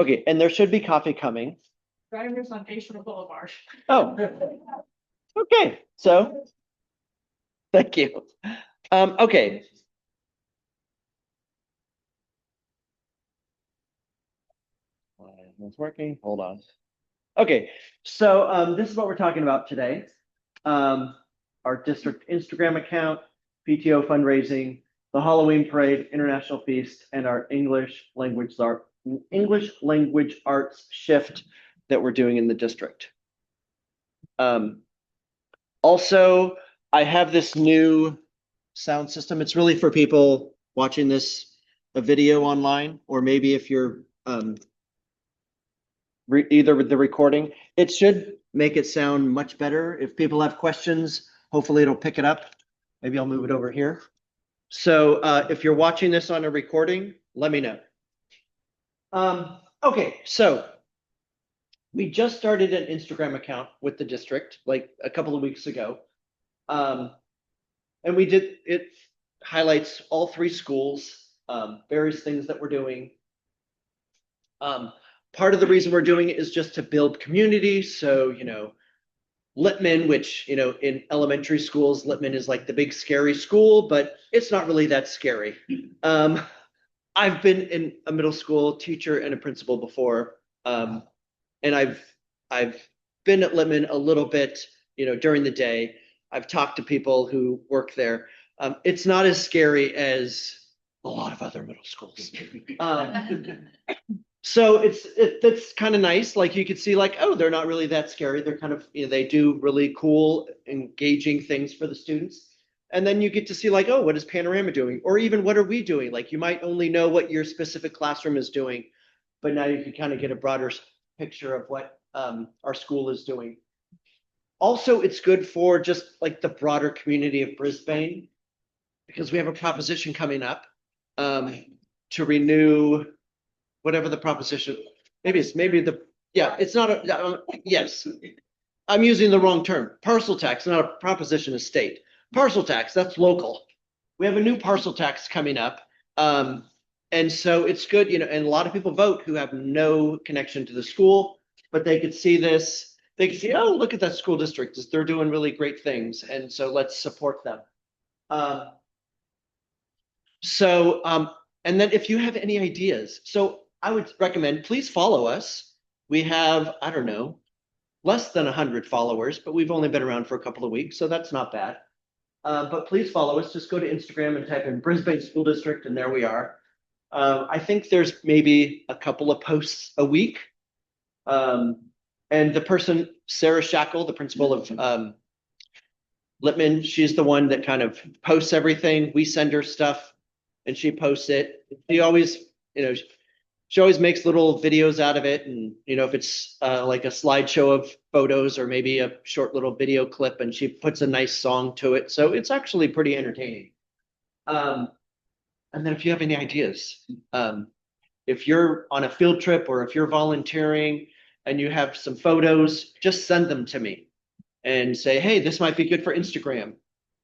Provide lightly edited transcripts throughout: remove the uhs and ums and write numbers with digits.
Okay, and there should be coffee coming. Drivers on Bayshore Boulevard. Oh, okay, so thank you. Okay. It's working. Hold on. Okay, so this is what we're talking about today. Our district Instagram account, PTO fundraising, the Halloween parade, international feast, and our English language arts shift that we're doing in the district. Also, I have this new sound system. It's really for people watching this a video online, or maybe if you're either with the recording, it should make it sound much better. If people have questions, hopefully it'll pick it up. Maybe I'll move it over here. So if you're watching this on a recording, let me know. Okay, so we just started an Instagram account with the district like a couple of weeks ago. And it highlights all three schools, various things that we're doing. Part of the reason we're doing it is just to build community. So, Littman, which, in elementary schools, Littman is like the big scary school, but it's not really that scary. I've been in a middle school teacher and a principal before. And I've been at Littman a little bit, during the day. I've talked to people who work there. It's not as scary as a lot of other middle schools. So that's kind of nice. Like you could see like, oh, they're not really that scary. They're kind of, they do really cool, engaging things for the students. And then you get to see like, oh, what is Panorama doing? Or even what are we doing? Like you might only know what your specific classroom is doing, but now you can kind of get a broader picture of what our school is doing. Also, it's good for just like the broader community of Brisbane, because we have a proposition coming up to renew whatever the proposition, it's not yes, I'm using the wrong term. Parcel tax, not a proposition of state. Parcel tax, that's local. We have a new parcel tax coming up. And so it's good, and a lot of people vote who have no connection to the school, but they could see this. They could see, oh, look at that school district. They're doing really great things. And so let's support them. And then if you have any ideas, so I would recommend, please follow us. We have, I don't know, less than 100 followers, but we've only been around for a couple of weeks, so that's not bad. But please follow us. Just go to Instagram and type in Brisbane School District, and there we are. I think there's maybe a couple of posts a week. And the person, Sarah Shackle, the principal of Littman, she's the one that kind of posts everything. We send her stuff and she posts it. She always, she always makes little videos out of it. And, if it's like a slideshow of photos or maybe a short little video clip, and she puts a nice song to it. So it's actually pretty entertaining. And then if you have any ideas, if you're on a field trip or if you're volunteering and you have some photos, just send them to me and say, hey, this might be good for Instagram.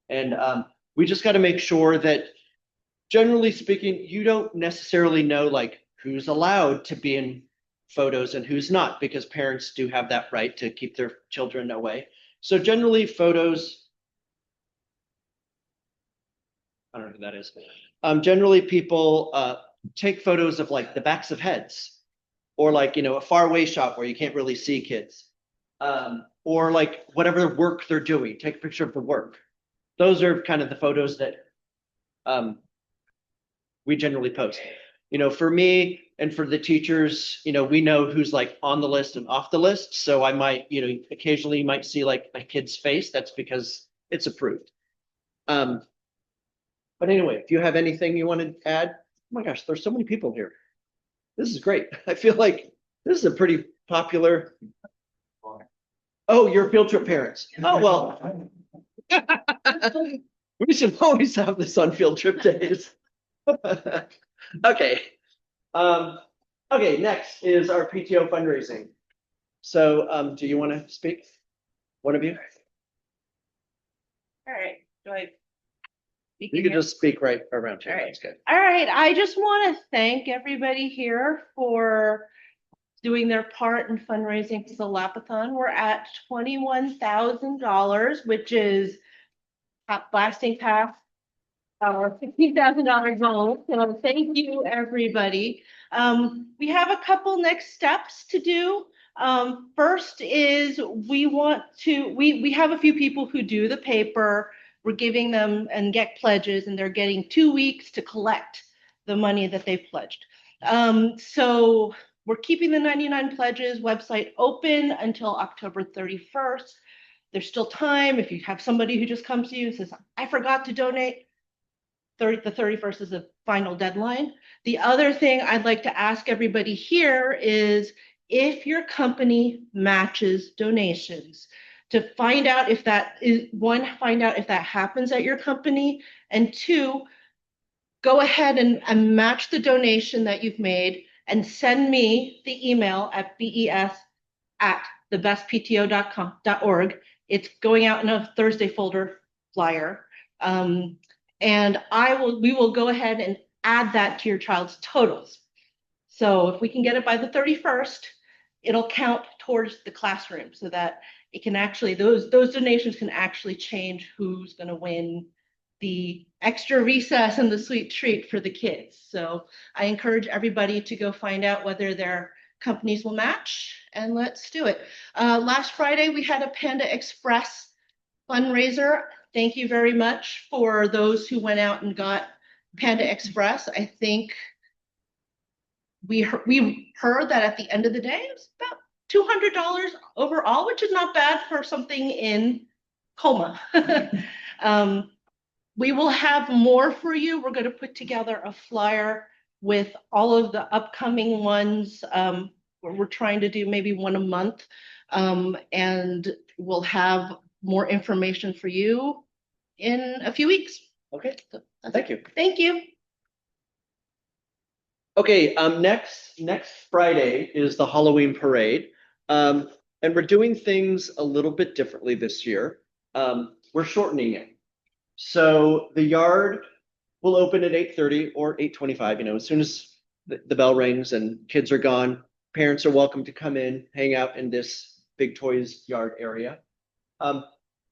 And we just got to make sure that, generally speaking, you don't necessarily know like who's allowed to be in photos and who's not, because parents do have that right to keep their children away. So generally photos, I don't know who that is. Generally people take photos of like the backs of heads, or like, a far away shot where you can't really see kids, or like whatever work they're doing, take a picture of the work. Those are kind of the photos that we generally post. For me and for the teachers, we know who's like on the list and off the list. So I might, occasionally you might see like a kid's face. That's because it's approved. But anyway, if you have anything you want to add, oh my gosh, there's so many people here. This is great. I feel like this is a pretty popular. Oh, you're field trip parents. Oh, well. We should always have this on field trip days. Okay. Okay, next is our PTO fundraising. So do you want to speak? One of you? All right. Do I? You can just speak right around here. All right. That's good. All right. I just want to thank everybody here for doing their part in fundraising for the Lapathon. We're at $21,000, which is blasting past our $15,000 goal. So thank you, everybody. We have a couple next steps to do. First is we have a few people who do the paper. We're giving them and get pledges, and they're getting 2 weeks to collect the money that they've pledged. So we're keeping the 99 Pledges website open until October 31st. There's still time. If you have somebody who just comes to you and says, I forgot to donate, the 31st is the final deadline. The other thing I'd like to ask everybody here is if your company matches donations, to find out if that is, one, find out if that happens at your company, and two, go ahead and match the donation that you've made and send me the email at BES@thebestpto.org. It's going out in a Thursday folder flyer. And we will go ahead and add that to your child's totals. So if we can get it by the 31st, it'll count towards the classroom so that it can actually, those donations can actually change who's going to win the extra recess and the sweet treat for the kids. So I encourage everybody to go find out whether their companies will match, and let's do it. Last Friday, we had a Panda Express fundraiser. Thank you very much for those who went out and got Panda Express. I think we heard that at the end of the day, it was about $200 overall, which is not bad for something in Coma. We will have more for you. We're going to put together a flyer with all of the upcoming ones. We're trying to do maybe one a month, and we'll have more information for you in a few weeks. Okay, thank you. Thank you. Okay, next Friday is the Halloween parade. And we're doing things a little bit differently this year. We're shortening it. So the yard will open at 8:30 or 8:25, as soon as the bell rings and kids are gone. Parents are welcome to come in, hang out in this Big Toys yard area.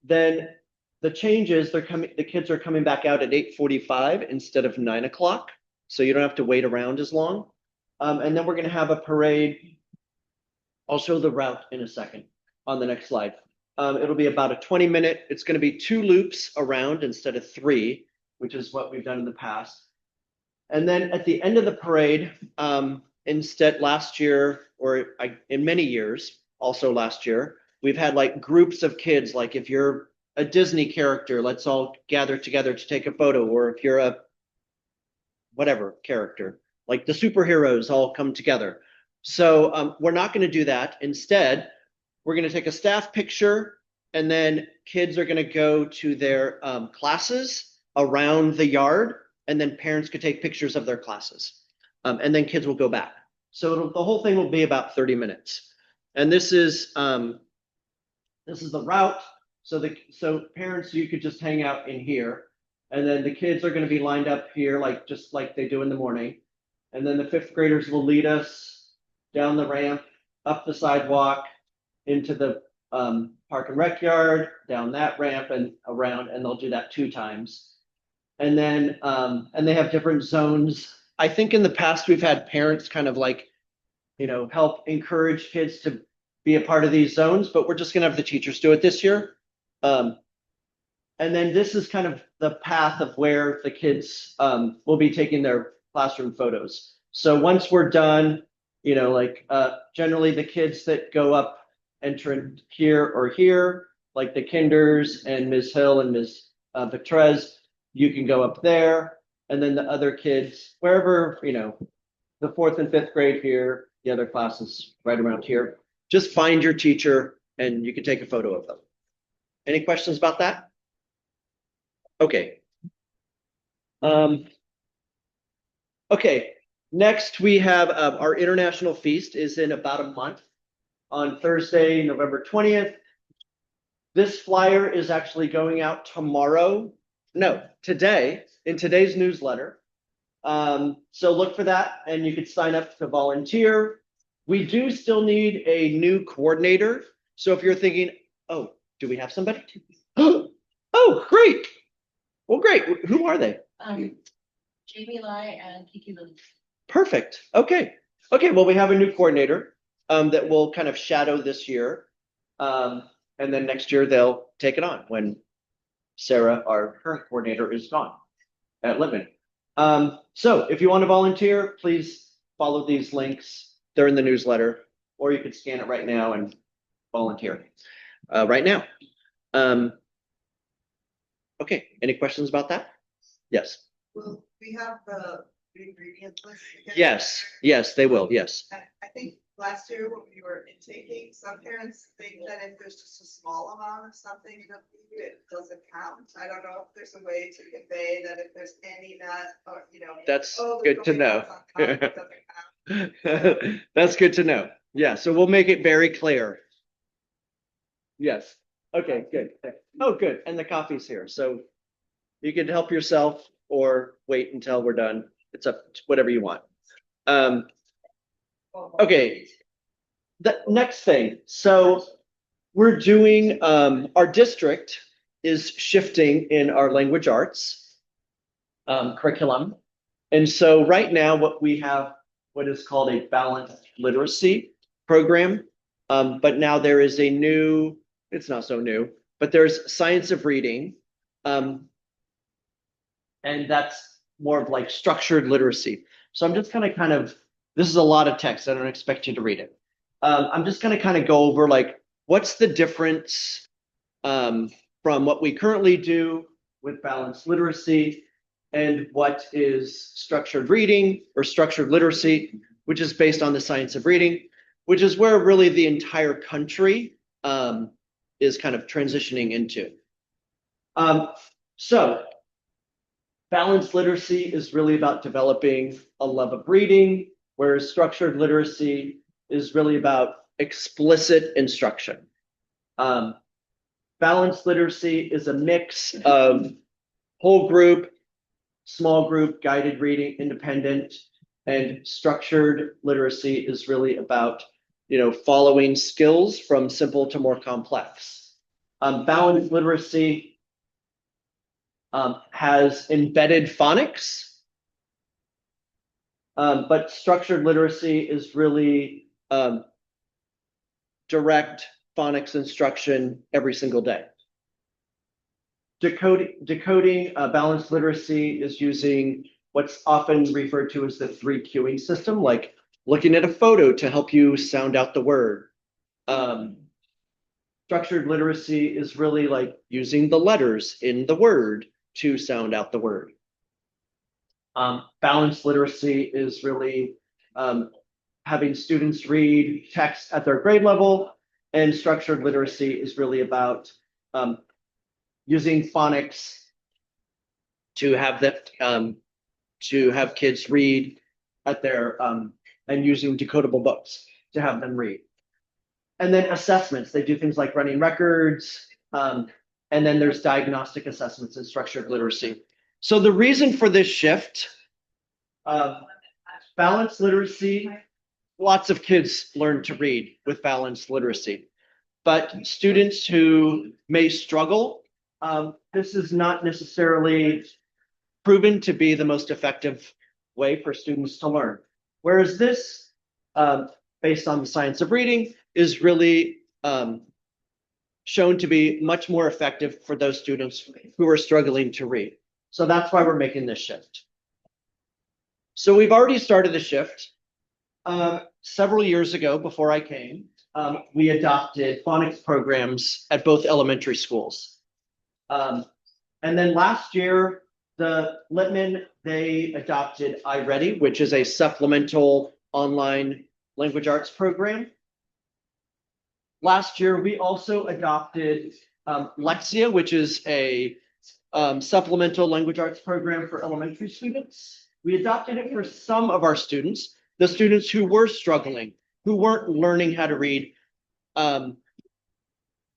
Then the change is the kids are coming back out at 8:45 instead of 9 o'clock. So you don't have to wait around as long. And then we're going to have a parade. I'll show the route in a second on the next slide. It'll be about a 20-minute. It's going to be 2 loops around instead of 3, which is what we've done in the past. And then at the end of the parade, instead last year, or in many years, also last year, we've had like groups of kids. Like if you're a Disney character, let's all gather together to take a photo. Or if you're a whatever character, like the superheroes all come together. So we're not going to do that. Instead, we're going to take a staff picture, and then kids are going to go to their classes around the yard, and then parents could take pictures of their classes. And then kids will go back. So the whole thing will be about 30 minutes. And this is the route. So parents, you could just hang out in here. And then the kids are going to be lined up here, just like they do in the morning. And then the 5th graders will lead us down the ramp, up the sidewalk, into the park and rec yard, down that ramp and around, and they'll do that 2 times. And then and they have different zones. I think in the past we've had parents kind of help encourage kids to be a part of these zones, but we're just gonna have the teachers do it this year. And then this is kind of the path of where the kids will be taking their classroom photos. So once we're done, generally the kids that go up enter here or here, like the Kinders and Ms. Hill and Ms. Victrez, you can go up there. And then the other kids, wherever, the 4th and 5th grade here, the other classes right around here, just find your teacher and you can take a photo of them. Any questions about that? Okay. Okay, next we have our International Feast is in about a month on Thursday, November 20th. This flyer is actually going out today, in today's newsletter. So look for that, and you could sign up to volunteer. We do still need a new coordinator. So if you're thinking, oh, do we have somebody? Oh, great. Well, great. Who are they? Jamie Lai and Kiki Lily. Perfect. Okay. Okay. Well, we have a new coordinator that will kind of shadow this year. And then next year they'll take it on when Sarah, our current coordinator, is gone at Lippman. So if you want to volunteer, please follow these links. They're in the newsletter, or you could scan it right now and volunteer right now. Okay. Any questions about that? Yes. Will we have the ingredient list again? Yes. Yes, they will. Yes. I think last year when we were intaking, some parents think that if there's just a small amount of something, it doesn't count. I don't know if there's a way to convey that if there's any nut or, That's oh, there's good to only know. nuts on top, it doesn't count. That's good to know. Yeah, so we'll make it very clear. Yes. Okay, good. Oh, good. And the coffee's here. So you can help yourself or wait until we're done. It's up to whatever you want. Okay. The next thing. So we're doing our district is shifting in our language arts curriculum. And so right now what we have what is called a balanced literacy program. But now there is a new, it's not so new, but there's science of reading. And that's more of like structured literacy. So I'm just gonna kind of, this is a lot of text. I don't expect you to read it. I'm just gonna kind of go over like, what's the difference from what we currently do with balanced literacy and what is structured reading or structured literacy, which is based on the science of reading, which is where really the entire country is kind of transitioning into. So balanced literacy is really about developing a love of reading, whereas structured literacy is really about explicit instruction. Balanced literacy is a mix of whole group, small group, guided reading, independent, and structured literacy is really about, following skills from simple to more complex. Balanced literacy has embedded phonics, but structured literacy is really direct phonics instruction every single day. Decoding balanced literacy is using what's often referred to as the 3 cueing system, like looking at a photo to help you sound out the word. Structured literacy is really like using the letters in the word to sound out the word. Balanced literacy is really having students read text at their grade level, and structured literacy is really about using phonics to have kids read at their and using decodable books to have them read. And then assessments, they do things like running records, and then there's diagnostic assessments in structured literacy. So the reason for this shift, balanced literacy, lots of kids learn to read with balanced literacy, but students who may struggle, this is not necessarily proven to be the most effective way for students to learn. Whereas this, based on the science of reading, is really shown to be much more effective for those students who are struggling to read. So that's why we're making this shift. So we've already started the shift. Several years ago, before I came, we adopted phonics programs at both elementary schools. And then last year, the Lippman, they adopted iReady, which is a supplemental online language arts program. Last year, we also adopted Lexia, which is a supplemental language arts program for elementary students. We adopted it for some of our students, the students who were struggling, who weren't learning how to read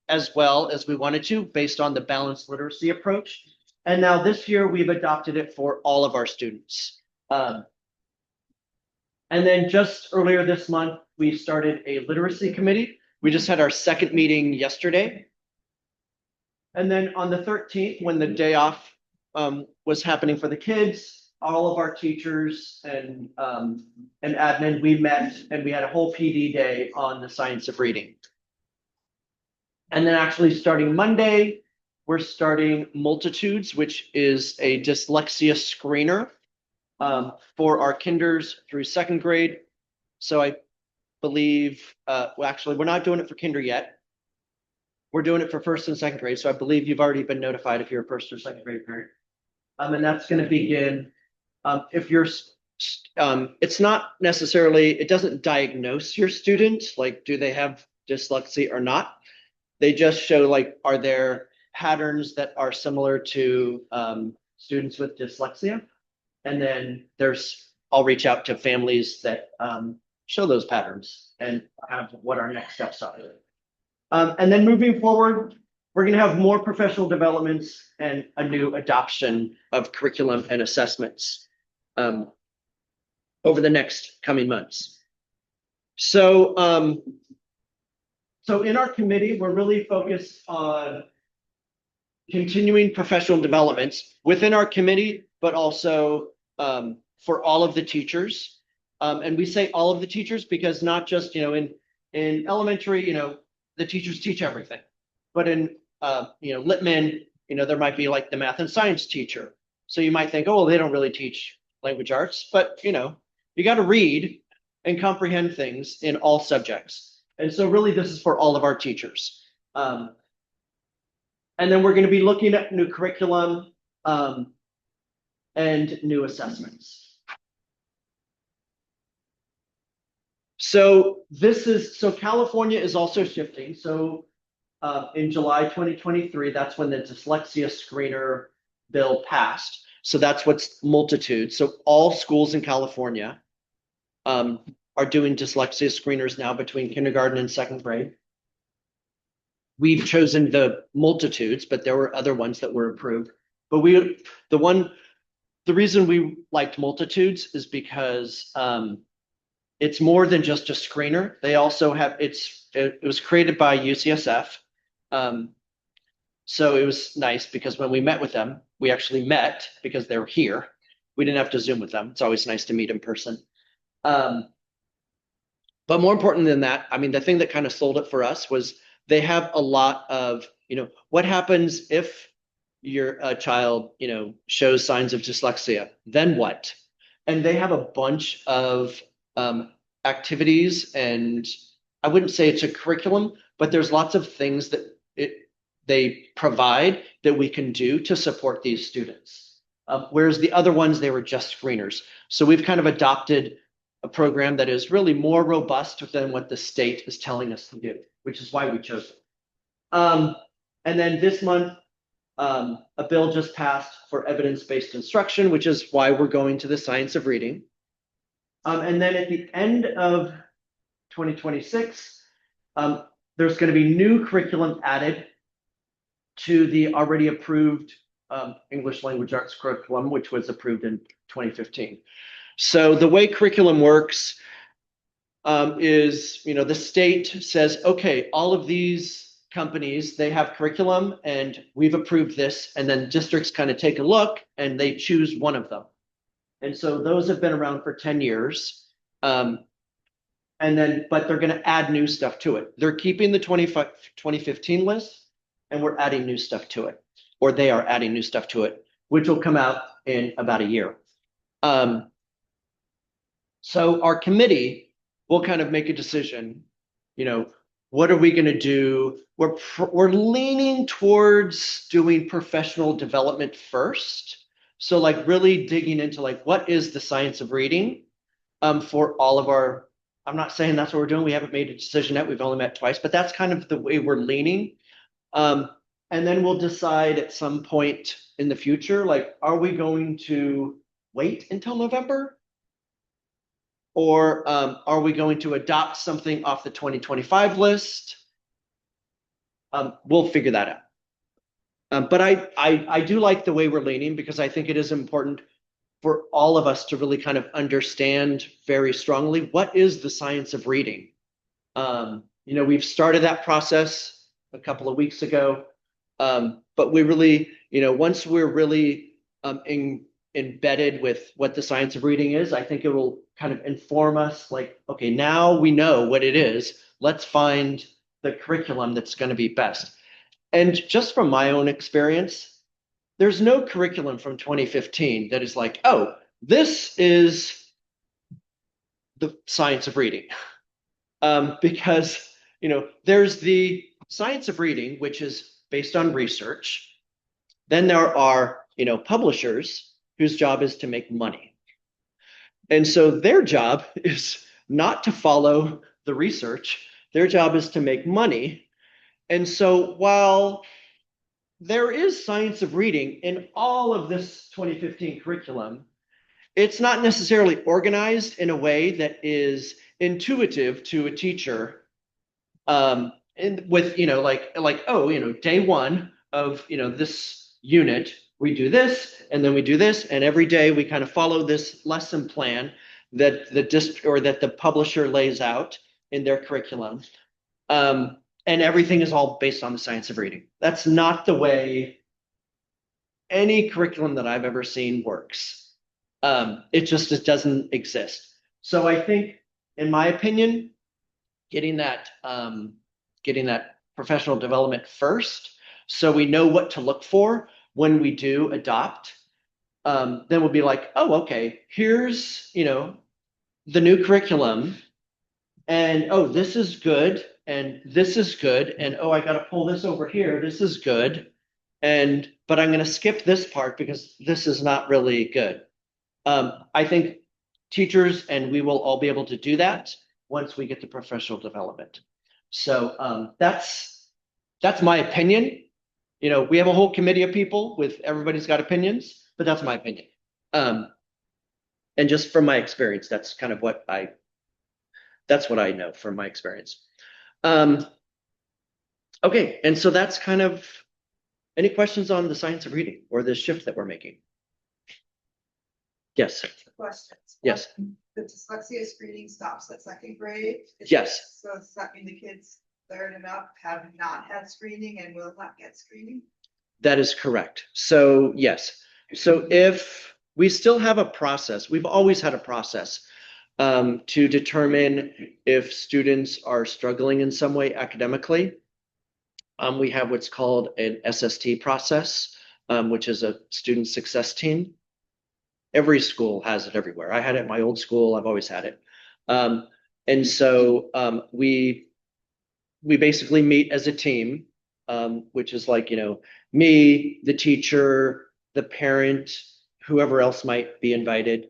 as well as we wanted to, based on the balanced literacy approach. And now this year, we've adopted it for all of our students. And then just earlier this month, we started a literacy committee. We just had our second meeting yesterday. And then on the 13th, when the day off was happening for the kids, all of our teachers and admin, we met and we had a whole PD day on the science of reading. And then actually starting Monday, we're starting Multitudes, which is a dyslexia screener for our kinders through second grade. So I believe, well, actually, we're not doing it for kinder yet. We're doing it for first and second grade. So I believe you've already been notified if you're a first or second grade parent. And that's going to begin if you're, it's not necessarily, it doesn't diagnose your student, like, do they have dyslexia or not? They just show, like, are there patterns that are similar to students with dyslexia? And then I'll reach out to families that show those patterns and have what our next steps are. And then moving forward, we're going to have more professional developments and a new adoption of curriculum and assessments over the next coming months. So in our committee, we're really focused on continuing professional developments within our committee, but also for all of the teachers. And we say all of the teachers because not just, in elementary, the teachers teach everything. But in, Littman, there might be like the math and science teacher. So you might think, oh, well, they don't really teach language arts, but, you got to read and comprehend things in all subjects. And so really this is for all of our teachers. And then we're going to be looking at new curriculum and new assessments. So California is also shifting. So in July 2023, that's when the dyslexia screener bill passed. So that's what's Multitude. So all schools in California are doing dyslexia screeners now between kindergarten and second grade. We've chosen the Multitudes, but there were other ones that were approved. But the reason we liked Multitudes is because it's more than just a screener. They also have, it was created by UCSF. So it was nice because when we met with them, we actually met because they were here. We didn't have to Zoom with them. It's always nice to meet in person. But more important than that, the thing that kind of sold it for us was they have a lot of, what happens if your child, shows signs of dyslexia, then what? And they have a bunch of activities, and I wouldn't say it's a curriculum, but there's lots of things that they provide that we can do to support these students. Whereas the other ones, they were just screeners. So we've kind of adopted a program that is really more robust than what the state is telling us to do, which is why we chose it. And then this month, a bill just passed for evidence-based instruction, which is why we're going to the science of reading. And then at the end of 2026, there's going to be new curriculum added to the already approved English language arts curriculum, which was approved in 2015. So the way curriculum works is, the state says, okay, all of these companies, they have curriculum and we've approved this, and then districts kind of take a look and they choose one of them. And so those have been around for 10 years. But they're going to add new stuff to it. They're keeping the 2015 list and we're adding new stuff to it, or they are adding new stuff to it, which will come out in about a year. So our committee will kind of make a decision, what are we going to do? We're leaning towards doing professional development first. So like really digging into like, what is the science of reading for all of our, I'm not saying that's what we're doing. We haven't made a decision yet. We've only met twice, but that's kind of the way we're leaning. And then we'll decide at some point in the future, like, are we going to wait until November? Or are we going to adopt something off the 2025 list? We'll figure that out. But I do like the way we're leaning because I think it is important for all of us to really kind of understand very strongly what is the science of reading. We've started that process a couple of weeks ago, but we really, once we're really embedded with what the science of reading is, I think it will kind of inform us like, okay, now we know what it is. Let's find the curriculum that's going to be best. And just from my own experience, there's no curriculum from 2015 that is like, oh, this is the science of reading. Because, there's the science of reading, which is based on research. Then there are, publishers whose job is to make money. And so their job is not to follow the research. Their job is to make money. And so while there is science of reading in all of this 2015 curriculum, it's not necessarily organized in a way that is intuitive to a teacher. And with, day one of, this unit, we do this, and then we do this, and every day we kind of follow this lesson plan that the publisher lays out in their curriculum. And everything is all based on the science of reading. That's not the way any curriculum that I've ever seen works. It doesn't exist. So I think, in my opinion, getting that professional development first, so we know what to look for when we do adopt, then we'll be like, oh, okay, here's, the new curriculum, and oh, this is good, and this is good, and oh, I got to pull this over here, this is good, but I'm going to skip this part because this is not really good. I think teachers and we will all be able to do that once we get to professional development. So that's my opinion. We have a whole committee of people with everybody's got opinions, but that's my opinion. And just from my experience, that's kind of what I know from my experience. Okay, and so that's kind of, any questions on the science of reading or the shift that we're making? Yes. Questions? Yes. The dyslexia screening stops at second grade? Yes. So does that mean the kids third and up have not had screening and will not get screening? That is correct. So yes. So if we still have a process, we've always had a process to determine if students are struggling in some way academically. We have what's called an SST process, which is a student success team. Every school has it everywhere. I had it at my old school. I've always had it. And so we basically meet as a team, which is like, me, the teacher, the parent, whoever else might be invited.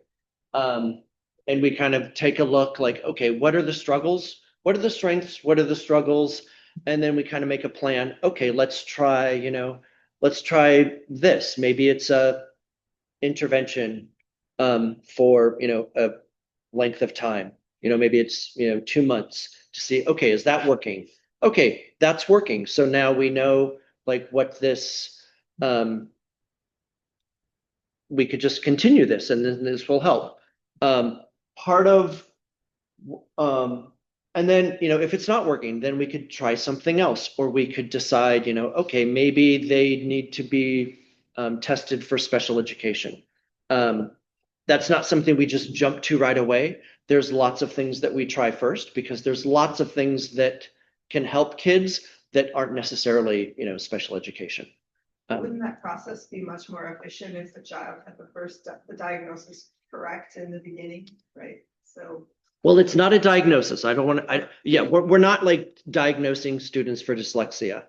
And we kind of take a look like, okay, what are the struggles? What are the strengths? What are the struggles? And then we kind of make a plan. Okay, let's try this. Maybe it's a intervention for, a length of time. Maybe it's, 2 months to see, okay, is that working? Okay, that's working. So now we know like what this, we could just continue this and then this will help. And then, if it's not working, then we could try something else, or we could decide, okay, maybe they need to be tested for special education. That's not something we just jump to right away. There's lots of things that we try first because there's lots of things that can help kids that aren't necessarily, special education. Wouldn't that process be much more efficient if the child had the diagnosis correct in the beginning, right? So. Well, it's not a diagnosis. I don't want to, we're not like diagnosing students for dyslexia.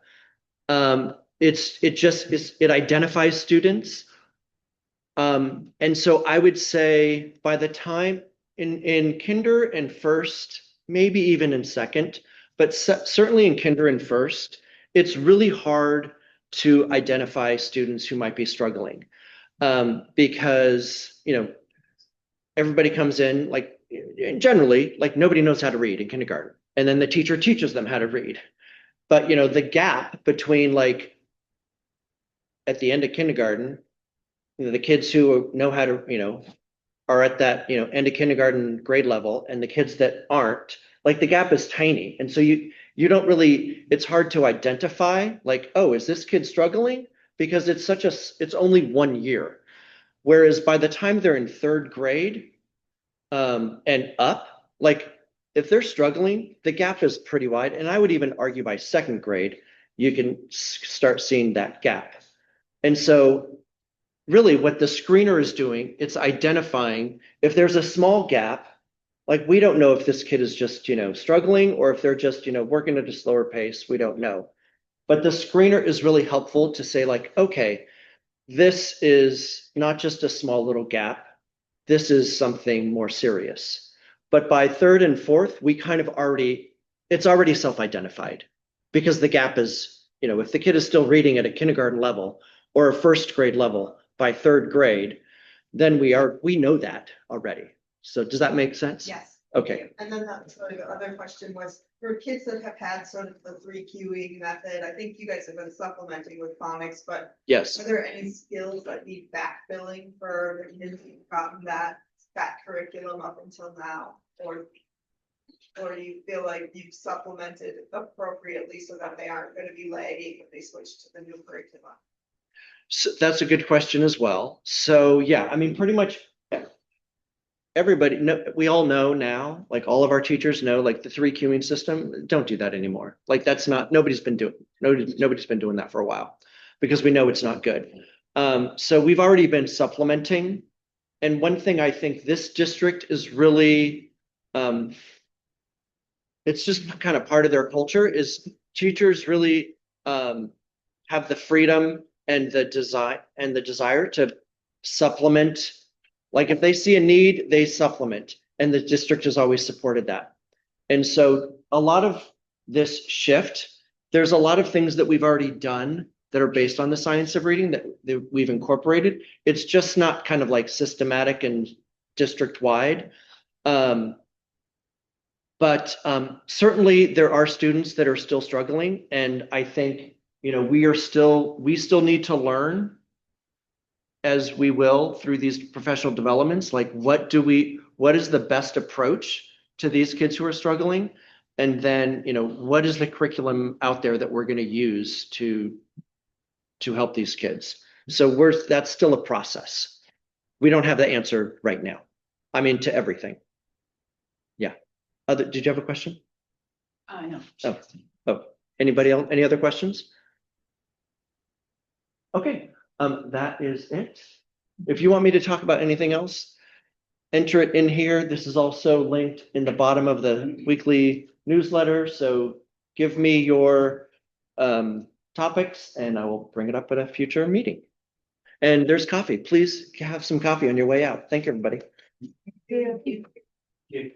It identifies students. And so I would say by the time in kinder and first, maybe even in second, but certainly in kinder and first, it's really hard to identify students who might be struggling because, everybody comes in like generally, like nobody knows how to read in kindergarten. And then the teacher teaches them how to read. But, the gap between like at the end of kindergarten the kids who know how to, are at that, end of kindergarten grade level, and the kids that aren't, like the gap is tiny. And so you don't really, it's hard to identify like, oh, is this kid struggling? Because it's only 1 year. Whereas by the time they're in third grade, and up, like if they're struggling, the gap is pretty wide. And I would even argue by second grade, you can start seeing that gap. And so really what the screener is doing, it's identifying if there's a small gap, like we don't know if this kid is just, struggling or if they're just, working at a slower pace. We don't know. But the screener is really helpful to say like, okay, this is not just a small little gap. This is something more serious. But by third and fourth, we kind of it's already self-identified because the gap is, if the kid is still reading at a kindergarten level or a first grade level by third grade, then we know that already. So does that make sense? Yes. Okay. And then the other question was, for kids that have had sort of the 3Qing method, I think you guys have been supplementing with phonics, but Yes. are there any skills that need backfilling for the kids who've gotten that curriculum up until now? Or do you feel like you've supplemented appropriately so that they aren't going to be lagging if they switch to the new curriculum? So that's a good question as well. So yeah, I mean, pretty much everybody, we all know now, like all of our teachers know, like the 3Qing system, don't do that anymore. Like that's not, nobody's been doing that for a while because we know it's not good. So we've already been supplementing. And one thing I think this district is really, it's just kind of part of their culture is teachers really have the freedom and the desire to supplement. Like if they see a need, they supplement, and the district has always supported that. And so a lot of this shift, there's a lot of things that we've already done that are based on the science of reading that we've incorporated. It's just not kind of like systematic and district wide. But certainly there are students that are still struggling, and I think we still need to learn as we will through these professional developments, like what is the best approach to these kids who are struggling? And then, what is the curriculum out there that we're going to use to help these kids? So that's still a process. We don't have the answer right now. I mean, to everything. Yeah. Did you have a question? No. Oh, anybody else? Any other questions? Okay. That is it. If you want me to talk about anything else, enter it in here. This is also linked in the bottom of the weekly newsletter. So give me your topics and I will bring it up at a future meeting. And there's coffee. Please have some coffee on your way out. Thank you, everybody. Yeah.